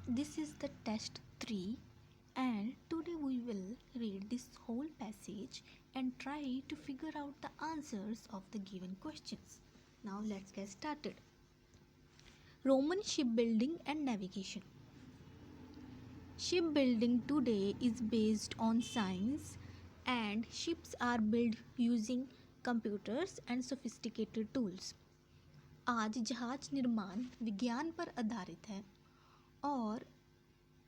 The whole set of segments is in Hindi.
This is the test 3, and today we will read this whole passage and try to figure out the answers of the given questions. Now let's get started. Roman shipbuilding and navigation. Shipbuilding today is based on science, and ships are built using computers and sophisticated tools. आज जहाज निर्माण विज्ञान पर आधारित है और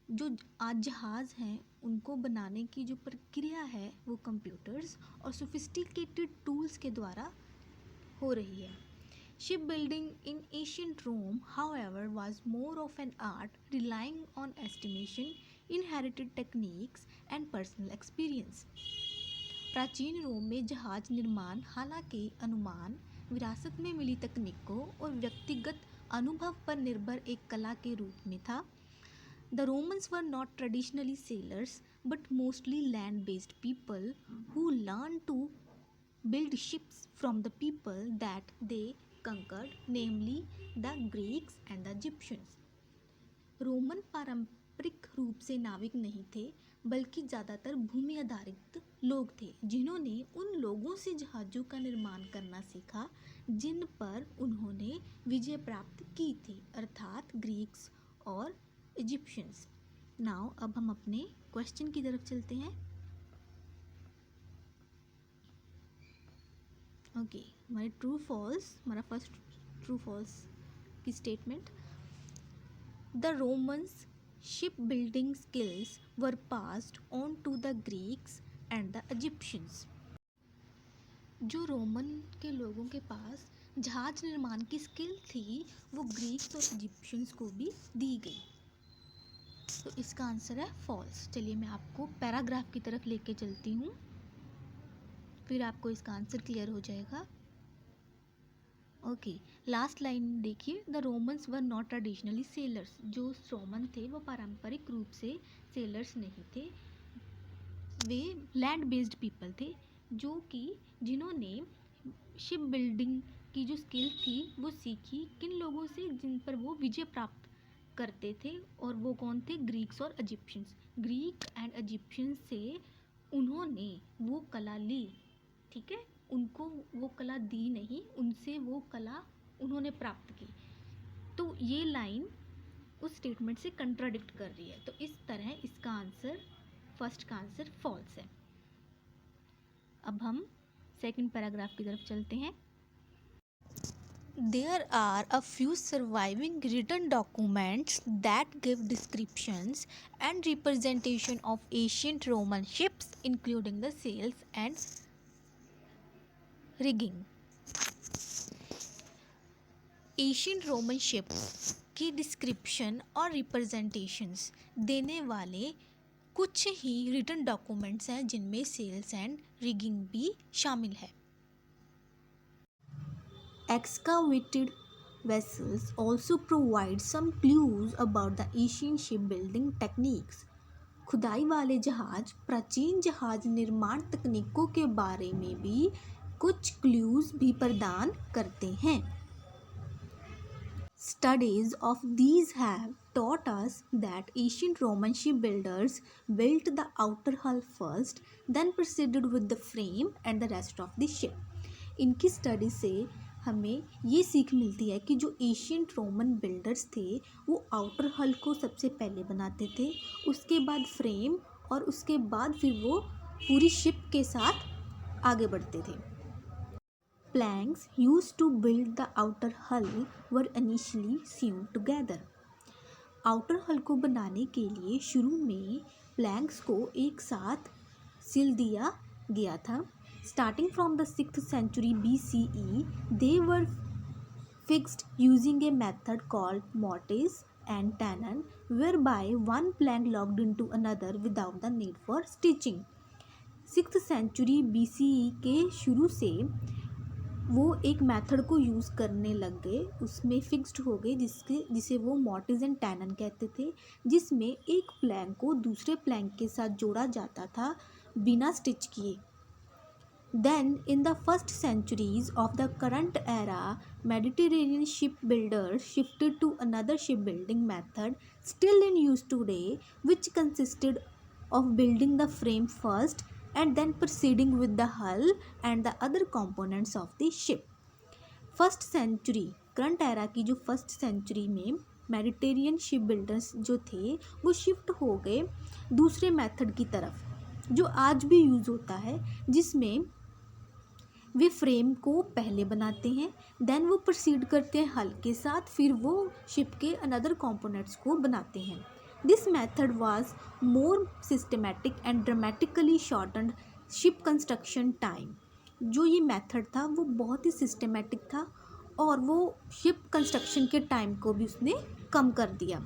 जो आज जहाज़ हैं उनको बनाने की जो प्रक्रिया है वो कंप्यूटर्स और सोफिस्टिकेटेड टूल्स के द्वारा हो रही है. Ship building in ancient Rome however was more of an art relying on estimation, inherited techniques and personal experience. प्राचीन रोम में जहाज निर्माण हालांकि अनुमान, विरासत में मिली तकनीकों और व्यक्तिगत अनुभव पर निर्भर एक कला के रूप में था. The Romans were not traditionally sailors but mostly land-based people who learned to build ships from the people that they conquered, namely the Greeks and the Egyptians. Roman पारंपरिक रूप से नाविक नहीं थे बल्कि ज़्यादातर भूमि आधारित लोग थे जिन्होंने उन लोगों से जहाज़ों का निर्माण करना सीखा जिन पर उन्होंने विजय प्राप्त की थी, अर्थात ग्रीक्स और इजिप्शियंस. नाउ अब हम अपने क्वेश्चन की तरफ चलते हैं. ओके, हमारे ट्रू फॉल्स, हमारा फर्स्ट ट्रू फॉल्स की statement. The Romans ship building skills were passed on to the Greeks and the Egyptians. जो रोमन के लोगों के पास जहाज निर्माण की स्किल थी वो ग्रीक्स और इजिप्शियंस को भी दी गई. तो इसका आंसर है फॉल्स. चलिए मैं आपको पैराग्राफ की तरफ लेके चलती हूँ, फिर आपको इसका आंसर क्लियर हो जाएगा. ओके, लास्ट लाइन देखिए. The Romans were not traditionally sellers. जो रोमन थे वो पारंपरिक रूप से सेलर्स नहीं थे, वे लैंड बेस्ड पीपल थे जो कि जिन्होंने शिप बिल्डिंग की जो स्किल थी वो सीखी किन लोगों से, जिन पर वो विजय प्राप्त करते थे, और वो कौन थे? ग्रीक्स और इजिप्शियंस. ग्रीक एंड इजिप्शियंस से उन्होंने वो कला ली, ठीक है, उनको वो कला दी नहीं, उनसे वो कला उन्होंने प्राप्त की. तो ये लाइन उस स्टेटमेंट से कंट्राडिक्ट कर रही है, तो इस तरह इसका आंसर, फर्स्ट का आंसर फॉल्स है. अब हम सेकंड पैराग्राफ की तरफ चलते हैं. There are a few surviving written documents that give descriptions and representation of ancient Roman ships, including the sails and rigging. Ancient Roman ships की डिस्क्रिप्शन और रिप्रेजेंटेशंस देने वाले कुछ ही रिटन डॉक्यूमेंट्स हैं जिनमें सेल्स एंड रिगिंग भी शामिल है. Excavated vessels also provide some clues about the ancient shipbuilding techniques. खुदाई वाले जहाज प्राचीन जहाज निर्माण तकनीकों के बारे में भी कुछ क्लूज भी प्रदान करते हैं. Studies of these have taught us that ancient Roman shipbuilders built the outer hull first, then proceeded with the frame and the rest of the ship. इनकी स्टडी से हमें ये सीख मिलती है कि जो एशियंट रोमन बिल्डर्स थे वो आउटर हल को सबसे पहले बनाते थे, उसके बाद फ्रेम, और उसके बाद फिर वो पूरी शिप के साथ आगे बढ़ते थे. Planks used to build the outer hull were initially sewn together. Outer hull को बनाने के लिए शुरू में प्लैंक्स को एक साथ सिल दिया गया था. Starting from the 6th century BCE, they were fixed using a method called mortise and tenon, whereby one plank locked into another without the need for stitching. 6th century BCE के शुरू से वो एक मेथड को यूज़ करने लग गए, उसमें फिक्स्ड हो गए, जिसे वो मॉर्टिस एंड टैनन कहते थे, जिसमें एक प्लैंक को दूसरे प्लैंक के साथ जोड़ा जाता था बिना स्टिच किए. Then, in the first centuries of the current era, Mediterranean shipbuilders shifted to another shipbuilding method still in use today, which consisted of building the frame first and then proceeding with the hull and the other components of the ship. First century current era की जो फर्स्ट सेंचुरी में मेडिटेरियन शिप बिल्डर्स जो थे वो शिफ्ट हो गए दूसरे मेथड की तरफ जो आज भी यूज़ होता है, जिसमें वे फ्रेम को पहले बनाते हैं, देन वो प्रोसीड करते हैं हल के साथ, फिर वो शिप के अनदर कंपोनेंट्स को बनाते हैं. This method was more systematic and dramatically shortened ship construction time. जो ये मेथड था वो बहुत ही सिस्टमेटिक था और वो शिप कंस्ट्रक्शन के टाइम को भी उसने कम कर दिया.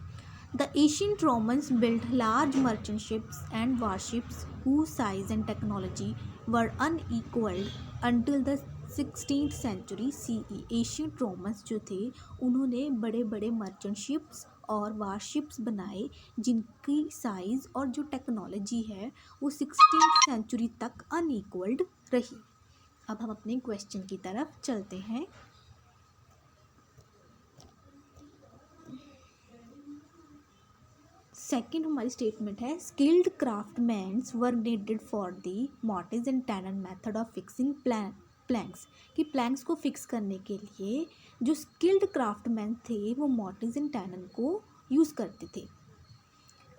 The ancient Romans built large merchant ships and warships whose size and technology were unequaled until the 16th century CE. Ancient Romans जो थे उन्होंने बड़े बड़े मर्चेंट शिप्स और वारशिप्स बनाए जिनकी साइज़ और जो टेक्नोलॉजी है वो 16th सेंचुरी तक अनइक्वल्ड रही. अब हम अपने क्वेश्चन की तरफ चलते हैं. सेकेंड हमारी स्टेटमेंट है skilled craftsmans were needed for the mortise and tenon method of fixing planks. कि प्लैंक्स को फिक्स करने के लिए जो स्किल्ड क्राफ्टमैन थे वो मॉर्टिस एंड टैनन को यूज़ करते थे.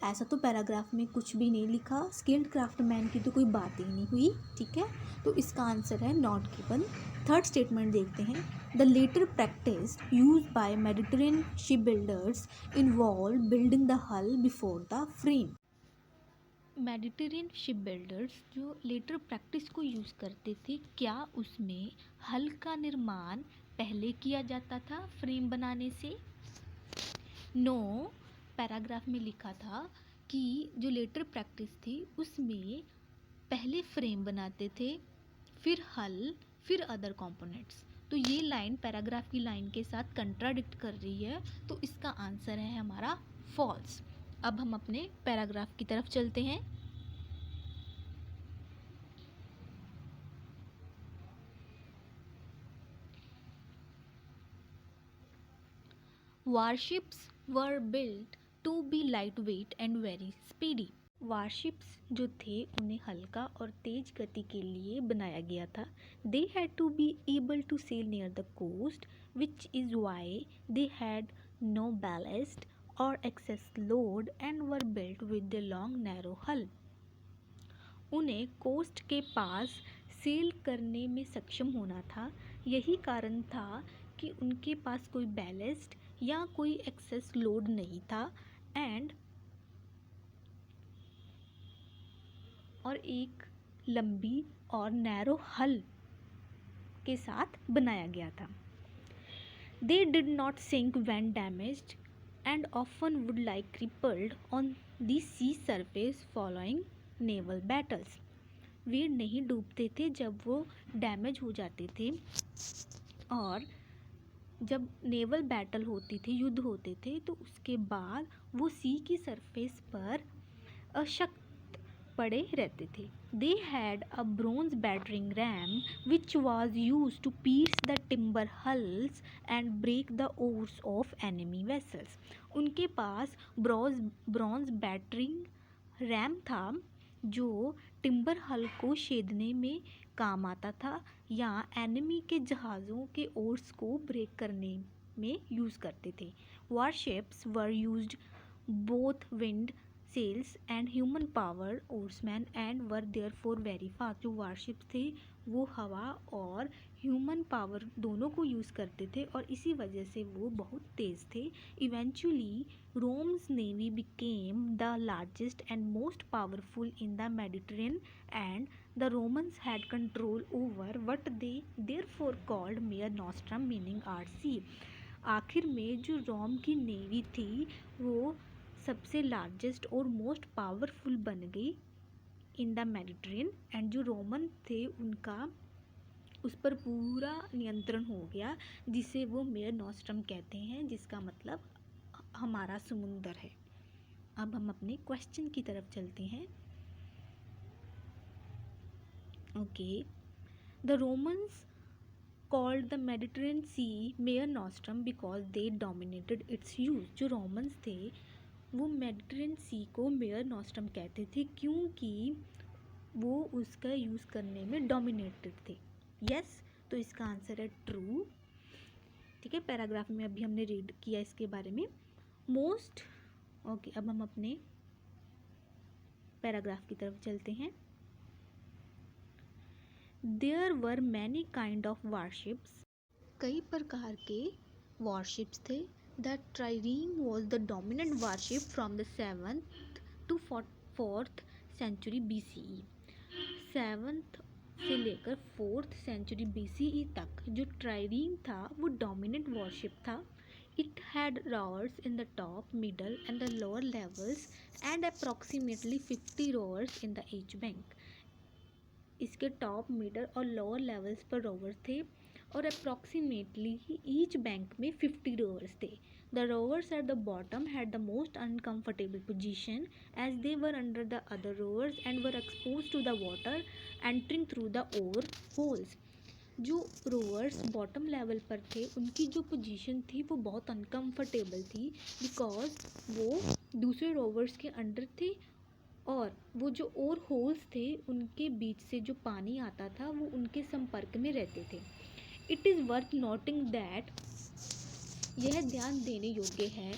ऐसा तो पैराग्राफ में कुछ भी नहीं लिखा, स्किल्ड क्राफ्टमैन की तो कोई बात ही नहीं हुई. ठीक है, तो इसका आंसर है नॉट गिवन. थर्ड स्टेटमेंट देखते हैं. The latter practice use by Mediterranean ship builders involve building the hull before the frame. Mediterranean ship builders जो लेटर प्रैक्टिस को यूज़ करते थे, क्या उसमें हल का निर्माण पहले किया जाता था फ्रेम बनाने से? नो. पैराग्राफ में लिखा था कि जो लेटर प्रैक्टिस थी उसमें पहले फ्रेम बनाते थे, फिर हल, फिर अदर कंपोनेंट्स. तो ये लाइन पैराग्राफ की लाइन के साथ कंट्राडिक्ट कर रही है, तो इसका आंसर है हमारा फॉल्स. अब हम अपने पैराग्राफ की तरफ चलते हैं. Warships were built to be light weight and very speedy. Warships जो थे उन्हें हल्का और तेज गति के लिए बनाया गया था. They had to be able to sail near the coast which is why they had no ballast और excess load and were built with the long narrow hull. उन्हें कोस्ट के पास सेल करने में सक्षम होना था. यही कारण था कि उनके पास कोई बैलेस्ट या कोई एक्सेस लोड नहीं था एंड और एक लंबी और नैरो हल के साथ बनाया गया था. They did not sink when damaged and often would like crippled on the sea surface following naval battles. वे नहीं डूबते थे जब वो डैमेज हो जाते थे और जब नेवल बैटल होती थी, युद्ध होते थे, तो उसके बाद वो सी की सरफेस पर अशक्त पड़े रहते थे. They had a bronze battering ram which was use to pierce the timber hulls and break the oars of enemy vessels. उनके पास ब्रॉन्ज बैटरिंग रैम था जो टिम्बर हल को छेदने में काम आता था या एनिमी के जहाज़ों के ओर्स को ब्रेक करने में यूज़ करते थे. Warships were used both wind sails and human power oarsmen and were therefore very fast. जो वारशिप्स थे वो हवा और ह्यूमन पावर दोनों को यूज़ करते थे और इसी वजह से वो बहुत तेज़ थे. Eventually roams navy became the largest and most powerful in the Mediterranean and the Romans had control over what they therefore called Mare Nostrum meaning Art Sea. आखिर में जो रोम की नेवी थी वो सबसे लार्जेस्ट और मोस्ट पावरफुल बन गई इन द मेडिटेरियन एंड जो रोमन थे उनका उस पर पूरा नियंत्रण हो गया जिसे वो मेयर नॉस्ट्रम कहते हैं, जिसका मतलब हमारा समुंदर है. अब हम अपने क्वेश्चन की तरफ चलते हैं. Okay, the Romans called the Mediterranean Sea Mare Nostrum because they dominated its use. जो रोमन्स थे वो मेडिटेरेनियन सी को मेयर नॉस्ट्रम कहते थे क्योंकि वो उसका यूज़ करने में डोमिनेटेड थे. यस, तो इसका आंसर है ट्रू. ठीक है, पैराग्राफ में अभी हमने रीड किया इसके बारे में. मोस्ट ओके, अब हम अपने पैराग्राफ की तरफ चलते हैं. There were many kind of warships. कई प्रकार के वारशिप्स थे. The trireme was the dominant warship from the 7th to 4th century BCE. 7th से लेकर 4th सेंचुरी BCE तक जो ट्राइरीम था वो डोमिनेंट वारशिप था. It had rowers in the top, middle and the lower levels and approximately 50 rowers in the each bank. इसके टॉप, मिडल और लोअर लेवल्स पर रोवर्स थे और अप्रॉक्सीमेटली ईच बैंक में 50 रोवर्स थे. The rowers at the bottom had the most uncomfortable position as they were under the other rowers and were expose to the water entering through the oar holes. जो रोवर्स बॉटम लेवल पर थे उनकी जो पोजीशन थी वो बहुत अनकंफर्टेबल थी बिकॉज वो दूसरे रोवर्स के अंडर थे और वो जो और होल्स थे उनके बीच से जो पानी आता था वो उनके संपर्क में रहते थे. It is worth noting that, यह ध्यान देने योग्य है,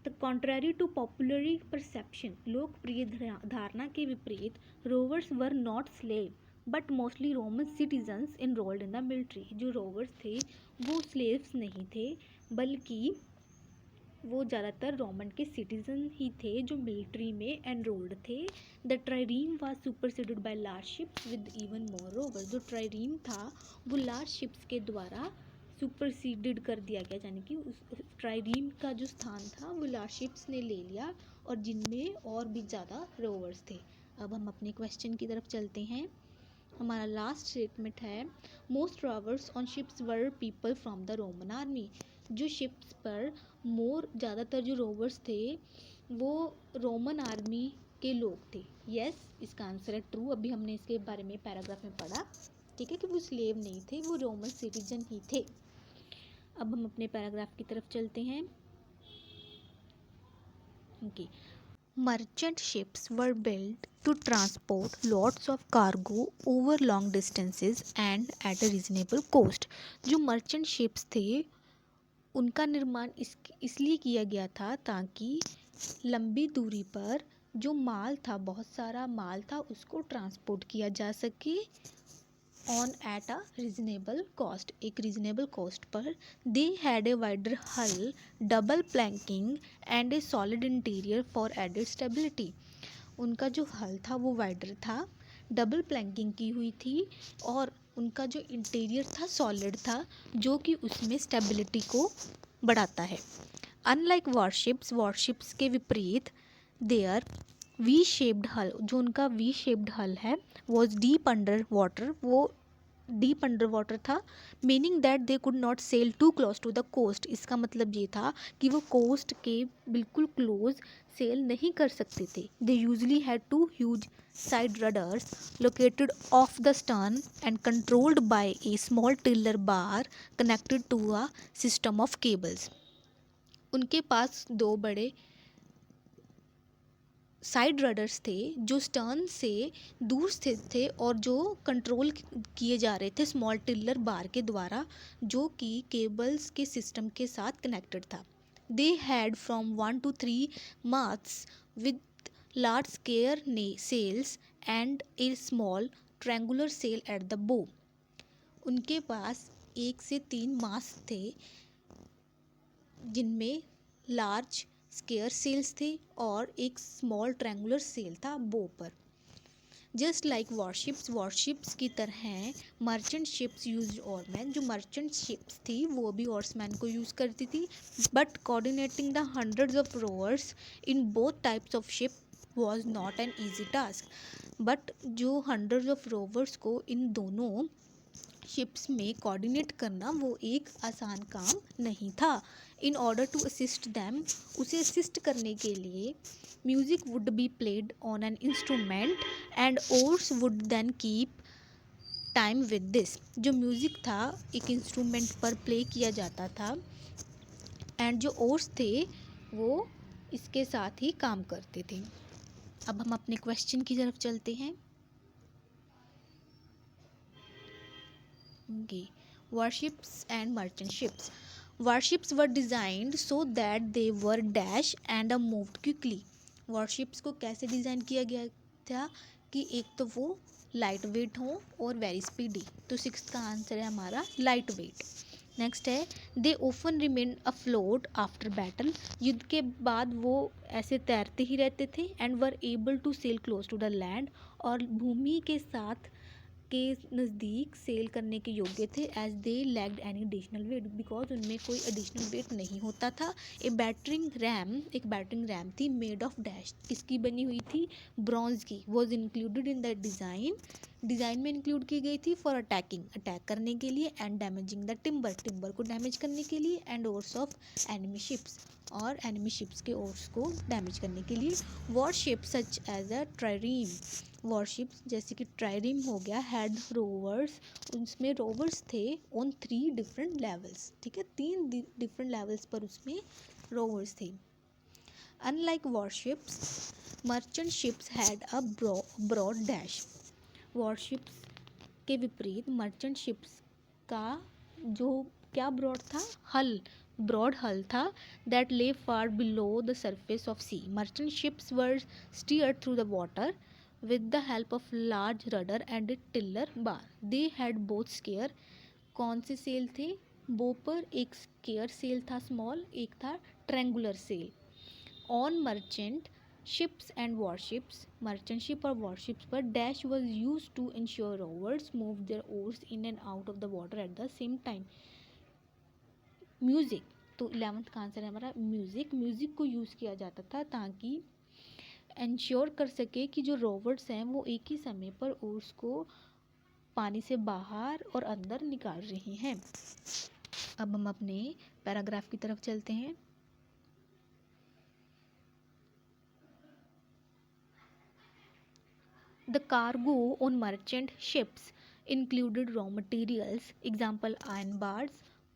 the contrary to popular perception, लोकप्रिय धारणा के विपरीत, rowers were not slave but mostly Roman citizens enrolled in the military. जो रोवर्स थे वो स्लेव्स नहीं थे बल्कि वो ज़्यादातर रोमन के सिटीजन ही थे जो मिलिट्री में एनरोल्ड थे. The trireme was superseded by large ships with even more rowers. जो ट्राइरीम था वो लार्ज शिप्स के द्वारा सुपरसीडेड कर दिया गया, यानी कि उस ट्राइरीम का जो स्थान था वो लार्ज शिप्स ने ले लिया और जिनमें और भी ज़्यादा रोवर्स थे. अब हम अपने क्वेश्चन की तरफ चलते हैं. हमारा लास्ट स्टेटमेंट है most rowers on ships were people from the Roman army. जो शिप्स पर ज़्यादातर जो रोवर्स थे वो रोमन आर्मी के लोग थे. यस, इसका आंसर है ट्रू. अभी हमने इसके बारे में पैराग्राफ में पढ़ा. ठीक है, कि वो स्लेव नहीं थे, वो रोमन सिटीजन ही थे. अब हम अपने पैराग्राफ की तरफ चलते हैं. Okay, merchant ships were built to transport lots of cargo over long distances and at a reasonable cost. जो मर्चेंट शिप्स थे उनका निर्माण इसलिए किया गया था ताकि लंबी दूरी पर जो माल था, बहुत सारा माल था, उसको ट्रांसपोर्ट किया जा सके on at a reasonable cost, एक रीजनेबल कॉस्ट पर. They had a wider hull, double planking and a solid interior for added stability. उनका जो हल था वो वाइडर था, डबल प्लैंकिंग की हुई थी और उनका जो इंटीरियर था सॉलिड था जो कि उसमें स्टेबिलिटी को बढ़ाता है. अनलाइक वॉरशिप्स के विपरीत देयर वी शेप्ड हल, जो उनका वी शेप्ड हल है वॉज डीप अंडर वाटर, वो डीप अंडर वाटर था. Meaning that they could not sail too close to the coast. इसका मतलब ये था कि वो कोस्ट के बिल्कुल क्लोज सेल नहीं कर सकते थे. They usually had two huge side rudders located of the stern and controlled by a small tiller bar connected to a system of cables. उनके पास दो बड़े साइड रडर्स थे जो स्टर्न से दूर स्थित थे और जो कंट्रोल किए जा रहे थे स्मॉल टिलर बार के द्वारा जो कि केबल्स के सिस्टम के साथ कनेक्टेड था. They had from 1 to 3 masts with large square sails and a small triangular sail at the bow. उनके पास 1 से 3 मास्ट थे जिनमें लार्ज स्केयर सेल्स थे और एक स्मॉल ट्रायंगुलर सेल था बो पर. जस्ट लाइक वॉरशिप्स की तरह मर्चेंट शिप्स यूज ओरमैन. जो मर्चेंट शिप्स थी वो भी ओर्समैन को यूज़ करती थी. But coordinating the hundreds of rowers in both types of ship was not an easy task. But जो हंड्रेड्स ऑफ रोवर्स को इन दोनों शिप्स में कोऑर्डिनेट करना वो एक आसान काम नहीं था. In order to assist them, उसे असिस्ट करने के लिए music would be played on an instrument and oars would then keep time with this. जो म्यूज़िक था एक इंस्ट्रूमेंट पर प्ले किया जाता था एंड जो ओर्स थे वो इसके साथ ही काम करते थे। अब हम अपने क्वेश्चन की तरफ चलते हैं। Warships and merchant ships. Warships were designed so that they were dash and moved quickly. Warships को कैसे डिज़ाइन किया गया था कि एक तो वो लाइट वेट हो और वेरी स्पीडी। तो सिक्स्थ का आंसर है हमारा लाइट वेट। नेक्स्ट है they often remain afloat after battle. युद्ध के बाद वो ऐसे तैरते ही रहते थे and were able to sail close to the land, और भूमि के साथ के नज़दीक सेल करने के योग्य थे as they lacked any additional weight, because उनमें कोई एडिशनल वेट नहीं होता था। एक बैटरिंग रैम थी मेड ऑफ डैश, किसकी बनी हुई थी, ब्रॉन्ज की, was included in the design में इंक्लूड की गई थी फॉर अटैक करने के लिए एंड डैमेजिंग द टिम्बर को डैमेज करने के लिए and oars of enemy ships, और एनिमी शिप्स के ओर्स को डैमेज करने के लिए। Warships such as a trireme, warships जैसे कि ट्राइरीम हो गया, हैड रोवर्स, उसमें रोवर्स थे ऑन 3 डिफरेंट लेवल्स, ठीक है, 3 डिफरेंट लेवल्स पर उसमें रोवर्स थे। Unlike warships merchant ships had a broad dash. Warships के विपरीत मर्चेंट शिप्स का जो क्या ब्रॉड था, ब्रॉड हल था that lay far below the surface of sea. Merchant ships were steered through the water with the help of large rudder and a tiller bar. They had both scare, कौन से सेल थे, बो पर एक स्केयर सेल था स्मॉल, एक था triangular sail. On merchant ships and warships, merchant ship और वॉरशिप्स पर dash was use to ensure rowers move their oars in and out of the water at the same time. Music, तो 11th का आंसर है हमारा म्यूजिक को यूज़ किया जाता था ताकि इंश्योर कर सके कि जो रोवर्स हैं वो एक ही समय पर ओर्स को पानी से बाहर और अंदर निकाल रही हैं। अब हम अपने पैराग्राफ की तरफ चलते हैं। The cargo on merchant ships included raw materials, example iron bars,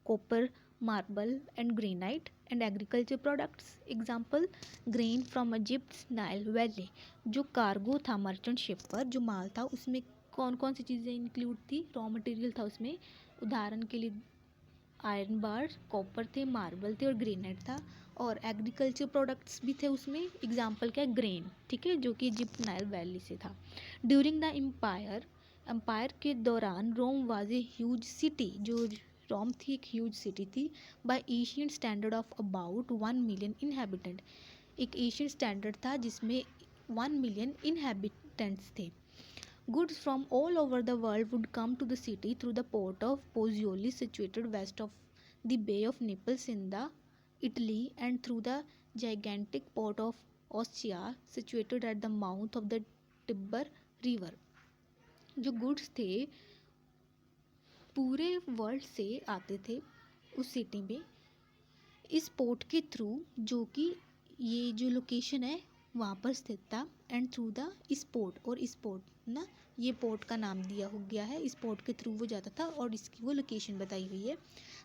copper, marble and granite, and agriculture products, example grain from Egypt's Nile Valley। जो कार्गो था मर्चेंट शिप पर, जो माल था उसमें कौन कौन सी चीज़ें इंक्लूड थी, रॉ मटेरियल था उसमें, उदाहरण के लिए आयरन बार, कॉपर थे, मार्बल थे और ग्रेनाइट था, और एग्रीकल्चर प्रोडक्ट्स भी थे उसमें, एग्जाम्पल क्या, ग्रेन, ठीक है, जो कि इजिप्ट नाइल वैली से था। ड्यूरिंग द एम्पायर के दौरान Rome was a huge city, जो रोम थी एक ह्यूज सिटी थी, by Asian standard of about 1 million inhabitant. एक एशियन स्टैंडर्ड था जिसमें 1 मिलियन इनहेबिटेंट्स थे। Goods from all over the world would come to the city through the port of Pozzuoli, situated west of the Bay of Naples in the Italy, and through the gigantic port of Ostia, situated at the mouth of the Tiber River। जो गुड्स थे पूरे वर्ल्ड से आते थे उस सिटी में इस पोर्ट के थ्रू, जो कि ये जो लोकेशन है वहाँ पर स्थित था, एंड थ्रू द इस पोर्ट, और इस पोर्ट ना, ये पोर्ट का नाम दिया हो गया है, इस पोर्ट के थ्रू वो जाता था और इसकी वो लोकेशन बताई हुई है।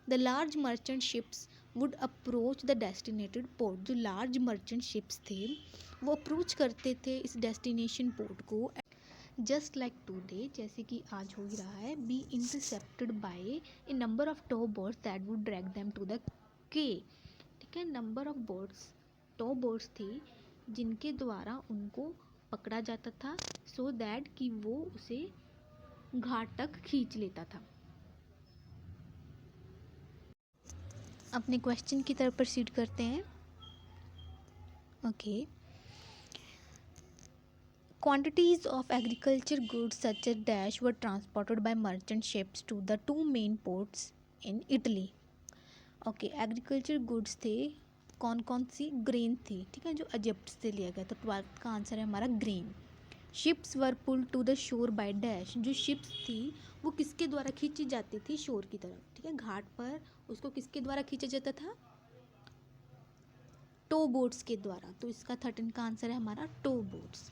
The large merchant ships would approach the destinated port. जो लार्ज मर्चेंट शिप्स थे वो अप्रोच करते थे इस डेस्टिनेशन पोर्ट को, जस्ट लाइक टूडे, जैसे कि आज हो ही रहा है, be intercepted by a number of tow boats that would drag them to the quay, ठीक है, number of boats, tow boats थी जिनके द्वारा उनको पकड़ा जाता था, सो दैट कि वो उसे घाट तक खींच लेता था। अपने क्वेश्चन की तरफ प्रोसीड करते हैं। Okay, quantities of agriculture goods such as dash were transported by merchant ships to the 2 main ports in Italy। Okay, agriculture goods थे, कौन कौन सी, ग्रेन थी, ठीक है, जो इजिप्ट से लिया गया, तो 12th का आंसर है हमारा grain. Ships were pull to the shore by dash, जो शिप्स थी वो किसके द्वारा खींची जाती थी, शोर की तरफ, ठीक है, घाट पर उसको किसके द्वारा खींचा जाता था, टो बोट्स के द्वारा, तो इसका 13 का आंसर है हमारा टो बोट्स।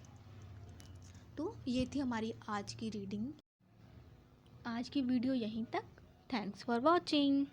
तो ये थी हमारी आज की रीडिंग। आज की वीडियो यहीं तक। Thanks for watching.